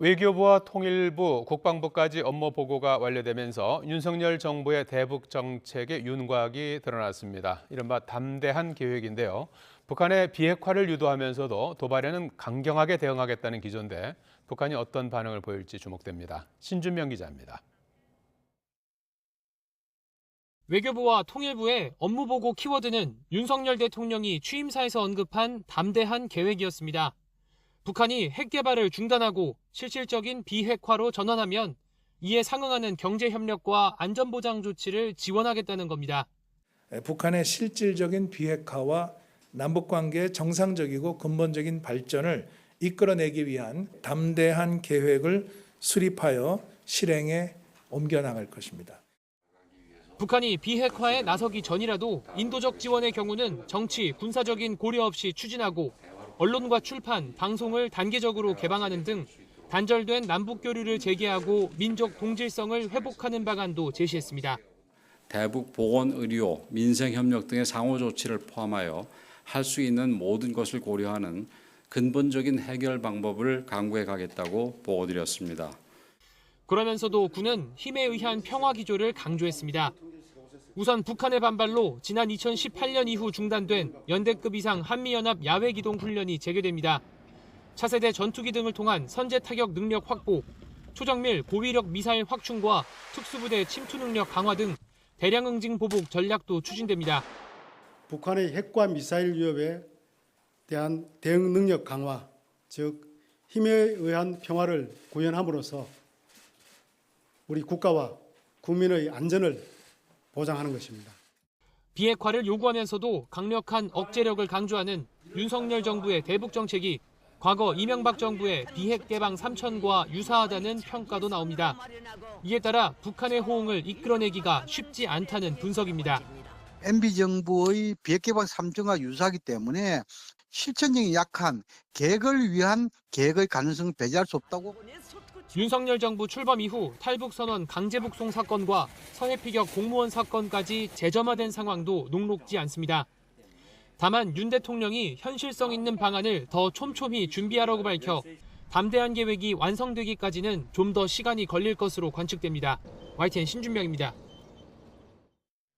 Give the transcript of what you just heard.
외교부와 통일부, 국방부까지 업무 보고가 완료되면서 윤석열 정부의 대북 정책의 윤곽이 드러났습니다. 이른바 담대한 계획인데요. 북한의 비핵화를 유도하면서도 도발에는 강경하게 대응하겠다는 기조인데 북한이 어떤 반응을 보일지 주목됩니다. 신준명 기자입니다. 외교부와 통일부의 업무 보고 키워드는 윤석열 대통령이 취임사에서 언급한 담대한 계획이었습니다. 북한이 핵 개발을 중단하고 실질적인 비핵화로 전환하면 이에 상응하는 경제협력과 안전보장 조치를 지원하겠다는 겁니다. 북한의 실질적인 비핵화와 남북관계의 정상적이고 근본적인 발전을 이끌어내기 위한 담대한 계획을 수립하여 실행에 옮겨나갈 것입니다. 북한이 비핵화에 나서기 전이라도 인도적 지원의 경우는 정치, 군사적인 고려 없이 추진하고 언론과 출판, 방송을 단계적으로 개방하는 등 단절된 남북교류를 재개하고 민족 동질성을 회복하는 방안도 제시했습니다. 대북 보건 의료, 민생 협력 등의 상호 조치를 포함하여 할 수 있는 모든 것을 고려하는 근본적인 해결 방법을 강구해 가겠다고 보고드렸습니다. 그러면서도 군은 힘에 의한 평화 기조를 강조했습니다. 우선 북한의 반발로 지난 2018년 이후 중단된 연대급 이상 한미연합 야외기동 훈련이 재개됩니다. 차세대 전투기 등을 통한 선제 타격 능력 확보, 초정밀 고위력 미사일 확충과 특수부대 침투 능력 강화 등 대량 응징 보복 전략도 추진됩니다. 북한의 핵과 미사일 위협에 대한 대응 능력 강화, 즉 힘에 의한 평화를 구현함으로써 우리 국가와 국민의 안전을 보장하는 것입니다. 비핵화를 요구하면서도 강력한 억제력을 강조하는 윤석열 정부의 대북 정책이 과거 이명박 정부의 비핵 개방 3천과 유사하다는 평가도 나옵니다. 이에 따라 북한의 호응을 이끌어내기가 쉽지 않다는 분석입니다. MB 정부의 비핵 개방 3천과 유사하기 때문에 실천력이 약한 계획을 위한 계획의 가능성을 배제할 수 없다고. 윤석열 정부 출범 이후 탈북선언 강제북송 사건과 서해피격 공무원 사건까지 재점화된 상황도 녹록지 않습니다. 다만 윤 대통령이 현실성 있는 방안을 더 촘촘히 준비하라고 밝혀 담대한 계획이 완성되기까지는 좀 더 시간이 걸릴 것으로 관측됩니다. YTN 신준명입니다.